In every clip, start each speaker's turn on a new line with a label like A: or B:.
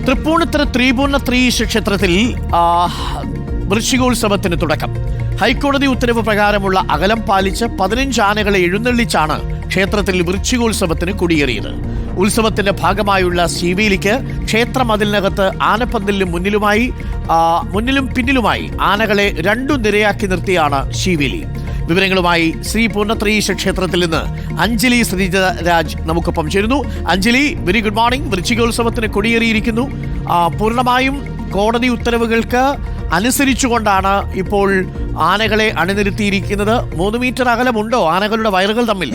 A: തൃപ്പൂണിത്തുറ ത്രിപുർണ ക്ഷേത്രത്തിൽ വൃശ്ചികോത്സവത്തിന് തുടക്കം. ഹൈക്കോടതി ഉത്തരവ് പ്രകാരമുള്ള അകലം പാലിച്ച് 15 ആനകളെ എഴുന്നള്ളിച്ചാണ് ക്ഷേത്രത്തിൽ വൃശ്ചികോത്സവത്തിന് കൊടിയേറിയത്. ഉത്സവത്തിന്റെ ഭാഗമായുള്ള ശീവേലിക്ക് ക്ഷേത്ര മതിലിനകത്ത് ആനപ്പന്തലിന് മുന്നിലും പിന്നിലുമായി ആനകളെ 2 നിരയാക്കി നിർത്തിയാണ് ശീവേലി. വിവരങ്ങളുമായി ശ്രീ പൂർണ്ണത്രയീശ ക്ഷേത്രത്തിൽ നിന്ന് അഞ്ജലി ശ്രീജരാജ് നമുക്കൊപ്പം ചേരുന്നു. Anjali, very good morning. വൃശ്ചികോത്സവത്തിന് കൊടിയേറിയിരിക്കുന്നു. പൂർണ്ണമായും കോടതി ഉത്തരവുകൾക്ക് അനുസരിച്ചുകൊണ്ടാണ് ഇപ്പോൾ ആനകളെ അണിനിരത്തിയിരിക്കുന്നത്. 3 മീറ്റർ അകലമുണ്ടോ ആനകളുടെ വയറുകൾ തമ്മിൽ?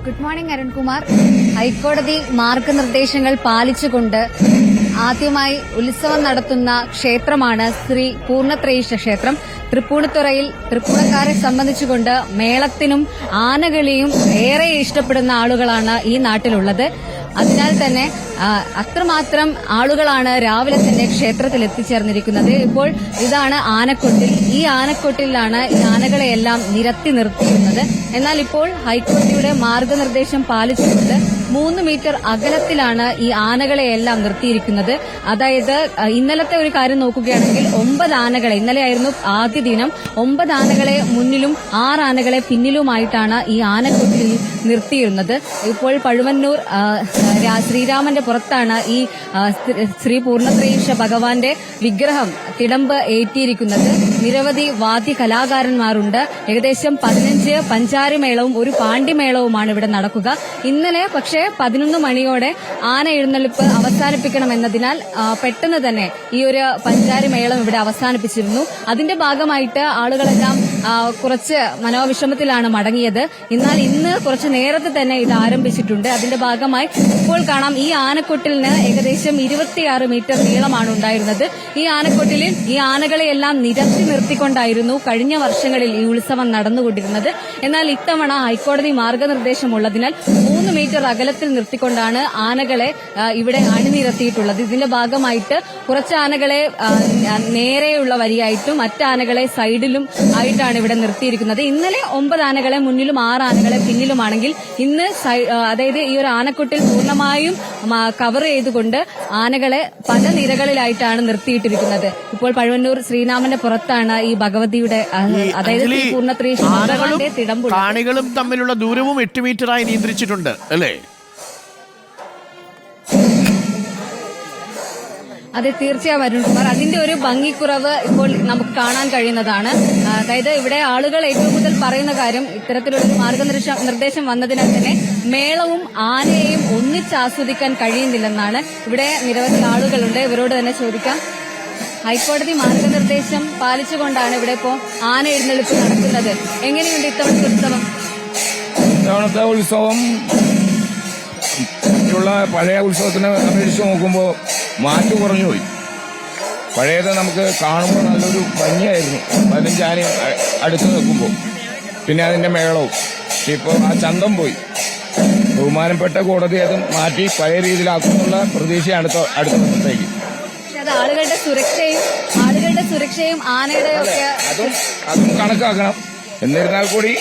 B: Good morning Arunkumar. ഹൈക്കോടതി മാർഗനിർദ്ദേശങ്ങൾ പാലിച്ചുകൊണ്ട് ആദ്യമായി ഉത്സവം നടത്തുന്ന ക്ഷേത്രമാണ് ശ്രീ പൂർണ്ണത്രയീശ ക്ഷേത്രം. തൃപ്പൂണിത്തുറയിൽ തൃപ്പൂണിക്കാരെ സംബന്ധിച്ചുകൊണ്ട് മേളത്തിനും ആനകളെയും ഏറെ ഇഷ്ടപ്പെടുന്ന ആളുകളാണ് ഈ നാട്ടിലുള്ളത്. അതിനാൽ തന്നെ അത്രമാത്രം ആളുകളാണ് രാവിലെ തന്നെ ക്ഷേത്രത്തിൽ എത്തിച്ചേർന്നിരിക്കുന്നത്. ഇപ്പോൾ ഇതാണ് ആനക്കൊട്ടിൽ. ഈ ആനക്കൊട്ടിലാണ് ഈ ആനകളെയെല്ലാം നിരത്തി നിർത്തിയിരുന്നത്. എന്നാൽ ഇപ്പോൾ ഹൈക്കോടതിയുടെ മാർഗനിർദ്ദേശം പാലിച്ചുകൊണ്ട് 3 മീറ്റർ അകലത്തിലാണ് ഈ ആനകളെയെല്ലാം നിർത്തിയിരിക്കുന്നത്. അതായത് ഇന്നലത്തെ ഒരു കാര്യം നോക്കുകയാണെങ്കിൽ 9 ആനകളെ, ഇന്നലെയായിരുന്നു ആദ്യ ദിനം, 9 ആനകളെ മുന്നിലും 6 ആനകളെ പിന്നിലുമായിട്ടാണ് ഈ ആനക്കൊട്ടിൽ നിർത്തിയിരുന്നത്. ഇപ്പോൾ പഴുവന്നൂർ ശ്രീരാമന്റെ പുറത്താണ് ഈ ശ്രീ പൂർണ്ണത്രയീശ ഭഗവാന്റെ വിഗ്രഹം തിടമ്പ് ഏറ്റിയിരിക്കുന്നത്. നിരവധി വാദ്യ കലാകാരന്മാരുണ്ട്. ഏകദേശം 15 പഞ്ചാരിമേളവും ഒരു പാണ്ഡിമേളവുമാണ് ഇവിടെ നടക്കുക. ഇന്നലെ പക്ഷേ 11 മണിയോടെ ആന എഴുന്നള്ളിപ്പ് അവസാനിപ്പിക്കണമെന്നതിനാൽ പെട്ടെന്ന് തന്നെ ഈ ഒരു പഞ്ചാരിമേളം ഇവിടെ അവസാനിപ്പിച്ചിരുന്നു. അതിന്റെ ഭാഗമായിട്ട് ആളുകളെല്ലാം കുറച്ച് മനോവിഷമത്തിലാണ് മടങ്ങിയത്. എന്നാൽ ഇന്ന് കുറച്ച് നേരത്തെ തന്നെ ഇത് ആരംഭിച്ചിട്ടുണ്ട്. അതിന്റെ ഭാഗമായി ഇപ്പോൾ കാണാം ഈ ആനക്കൊട്ടിലിന് ഏകദേശം 26 മീറ്റർ നീളമാണ് ഉണ്ടായിരുന്നത്. ഈ ആനക്കൊട്ടിലിൽ ഈ ആനകളെയെല്ലാം നിരത്തി നിർത്തിക്കൊണ്ടായിരുന്നു കഴിഞ്ഞ വർഷങ്ങളിൽ ഈ ഉത്സവം നടന്നുകൊണ്ടിരുന്നത്. എന്നാൽ ഇത്തവണ ഹൈക്കോടതി മാർഗനിർദ്ദേശമുള്ളതിനാൽ 3 മീറ്റർ അകലത്തിൽ നിർത്തിക്കൊണ്ടാണ് ആനകളെ ഇവിടെ അണിനിരത്തിയിട്ടുള്ളത്. ഇതിന്റെ ഭാഗമായിട്ട് കുറച്ച് ആനകളെ നേരെയുള്ള വരിയായിട്ടും മറ്റാനകളെ സൈഡിലും ആയിട്ടാണ് ഇവിടെ നിർത്തിയിരിക്കുന്നത്. ഇന്നലെ 9 ആനകളെ മുന്നിലും 6 ആനകളെ പിന്നിലുമാണെങ്കിൽ ഇന്ന് അതായത് ഈ ഒരു ആനക്കൊട്ടിൽ പൂർണ്ണമായും കവർ ചെയ്തുകൊണ്ട് ആനകളെ പല നിരകളിലായിട്ടാണ് നിർത്തിയിട്ടിരിക്കുന്നത്. ഇപ്പോൾ പഴുവന്നൂർ ശ്രീരാമന്റെ പുറത്താണ് ഈ ഭഗവതിയുടെ അതായത് പൂർണ്ണത്രയീശ ഭഗവാന്റെ തിടമ്പുള്ളത്.
A: കാണികളും തമ്മിലുള്ള ദൂരവും 8 മീറ്ററായി നിയന്ത്രിച്ചിട്ടുണ്ട് അല്ലേ?
B: അതെ, തീർച്ചയായും അരുൺകുമാർ. അതിന്റെ ഒരു ഭംഗിക്കുറവ് ഇപ്പോൾ നമുക്ക് കാണാൻ കഴിയുന്നതാണ്. അതായത് ഇവിടെ ആളുകൾ ഏറ്റവും കൂടുതൽ പറയുന്ന കാര്യം, ഇത്തരത്തിലുള്ള മാർഗനിർദ്ദേശം വന്നതിനാൽ തന്നെ മേളവും ആനയെയും ഒന്നിച്ച് ആസ്വദിക്കാൻ കഴിയുന്നില്ലെന്നാണ്. ഇവിടെ നിരവധി ആളുകളുണ്ട്, ഇവരോട് തന്നെ ചോദിക്കാം. ഹൈക്കോടതി മാർഗനിർദ്ദേശം പാലിച്ചുകൊണ്ടാണ് ഇവിടെ ഇപ്പോൾ ആന എഴുന്നള്ളിപ്പ് നടക്കുന്നത്. എങ്ങനെയുണ്ട് ഇത്തവണത്തെ ഉത്സവം?
C: ഇത്തവണത്തെ ഉത്സവം പഴയ ഉത്സവത്തിനെ അപേക്ഷിച്ച് നോക്കുമ്പോൾ മാറ്റു കുറഞ്ഞു പോയി. പഴയത് നമുക്ക് കാണുമ്പോൾ നല്ലൊരു ഭംഗിയായിരുന്നു 15 ആന അടുത്ത് നിൽക്കുമ്പോൾ. പിന്നെ അതിന്റെ മേളവും. ഇപ്പോൾ ആ ചന്തം പോയി. ബഹുമാനപ്പെട്ട കോടതി അതും മാറ്റി പഴയ രീതിയിലാക്കുന്നുള്ള പ്രതീക്ഷയാണ് അടുത്ത ദിവസത്തേക്ക്.
B: ആളുകളുടെ സുരക്ഷയും ആനയുടെ
C: അതും കണക്കാക്കണം. എന്നിരുന്നാൽ കൂടി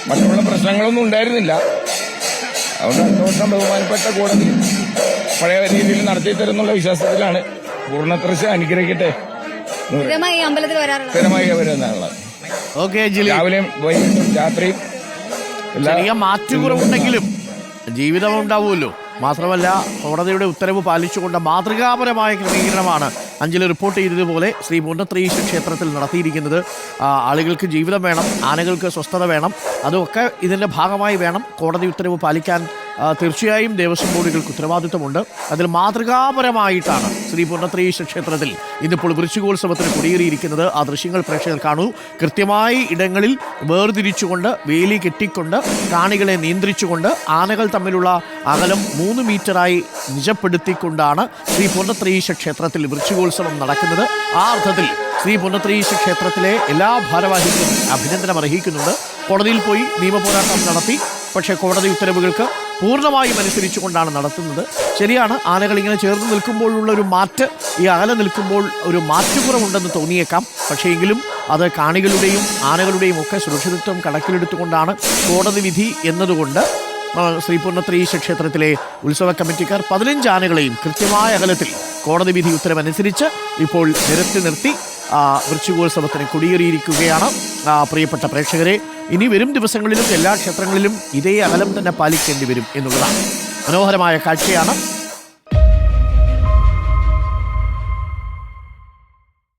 C: മറ്റുള്ള പ്രശ്നങ്ങളൊന്നും ഉണ്ടായിരുന്നില്ല. അതുകൊണ്ട് അടുത്ത വർഷം ബഹുമാനപ്പെട്ട കോടതി പഴയ രീതിയിൽ നടത്തി തരുന്നുള്ള വിശ്വാസത്തിലാണ്. പൂർണ്ണത്രയീശ അനുഗ്രഹിക്കട്ടെ. സ്ഥിരമായി വരുന്നതാണുള്ളത്. രാവിലെയും വൈകിട്ടും രാത്രിയും
A: ചെറിയ മാറ്റുകുറവുണ്ടെങ്കിലും ജീവിതം ഉണ്ടാവുമല്ലോ. മാത്രമല്ല, കോടതിയുടെ ഉത്തരവ് പാലിച്ചുകൊണ്ട് മാതൃകാപരമായ ക്രമീകരണമാണ് അഞ്ജലി റിപ്പോർട്ട് ചെയ്തതുപോലെ ശ്രീ പൂർണ്ണത്രയീശ ക്ഷേത്രത്തിൽ നടത്തിയിരിക്കുന്നത്. ആളുകൾക്ക് ജീവിതം വേണം, ആനകൾക്ക് സ്വസ്ഥത വേണം. അതൊക്കെ ഇതിൻ്റെ ഭാഗമായി വേണം. കോടതി ഉത്തരവ് പാലിക്കാൻ തീർച്ചയായും ദേവസ്വം ബോർഡുകൾക്ക് ഉത്തരവാദിത്വമുണ്ട്. അതിൽ മാതൃകാപരമായിട്ടാണ് ശ്രീ പൂർണ്ണത്രയീശ ക്ഷേത്രത്തിൽ ഇന്നിപ്പോൾ വൃശ്ചികോത്സവത്തിന് കൊടിയേറിയിരിക്കുന്നത്. ആ ദൃശ്യങ്ങൾ പ്രേക്ഷകർ കാണൂ. കൃത്യമായി ഇടങ്ങളിൽ വേർതിരിച്ചുകൊണ്ട്, വേലി കെട്ടിക്കൊണ്ട്, കാണികളെ നിയന്ത്രിച്ചുകൊണ്ട്, ആനകൾ തമ്മിലുള്ള അകലം 3 മീറ്ററായി നിജപ്പെടുത്തിക്കൊണ്ടാണ് ശ്രീ പൂർണ്ണത്രയീശ ക്ഷേത്രത്തിൽ വൃശ്ചികോത്സവം നടക്കുന്നത്. ആ അർത്ഥത്തിൽ ശ്രീ പൂർണ്ണത്രയീശ ക്ഷേത്രത്തിലെ എല്ലാ ഭാരവാഹികളും അഭിനന്ദനം അർഹിക്കുന്നുണ്ട്. കോടതിയിൽ പോയി നിയമപോരാട്ടം നടത്തി. പക്ഷേ കോടതി ഉത്തരവുകൾക്ക് പൂർണ്ണമായും അനുസരിച്ചുകൊണ്ടാണ് നടത്തുന്നത്. ശരിയാണ്, ആനകൾ ഇങ്ങനെ ചേർന്ന് നിൽക്കുമ്പോഴുള്ള ഒരു മാറ്റ്, ഈ അകലെ നിൽക്കുമ്പോൾ ഒരു മാറ്റുകുറവുണ്ടെന്ന് തോന്നിയേക്കാം. പക്ഷേ എങ്കിലും അത് കാണികളുടെയും ആനകളുടെയും ഒക്കെ സുരക്ഷിതത്വം കണക്കിലെടുത്തുകൊണ്ടാണ് കോടതി വിധി എന്നതുകൊണ്ട് ശ്രീ പൂർണ്ണത്രയീശ ക്ഷേത്രത്തിലെ ഉത്സവ കമ്മിറ്റിക്കാർ 15 ആനകളെയും കൃത്യമായ അകലത്തിൽ കോടതി വിധി ഉത്തരവനുസരിച്ച് ഇപ്പോൾ നിരത്തി നിർത്തി വൃശ്ചികോത്സവത്തിന് കൊടിയേറിയിരിക്കുകയാണ്. പ്രിയപ്പെട്ട പ്രേക്ഷകരെ, ഇനി വരും ദിവസങ്ങളിലും എല്ലാ ക്ഷേത്രങ്ങളിലും ഇതേ അകലം തന്നെ പാലിക്കേണ്ടി വരും എന്നുള്ളതാണ്. മനോഹരമായ കാഴ്ചയാണ്.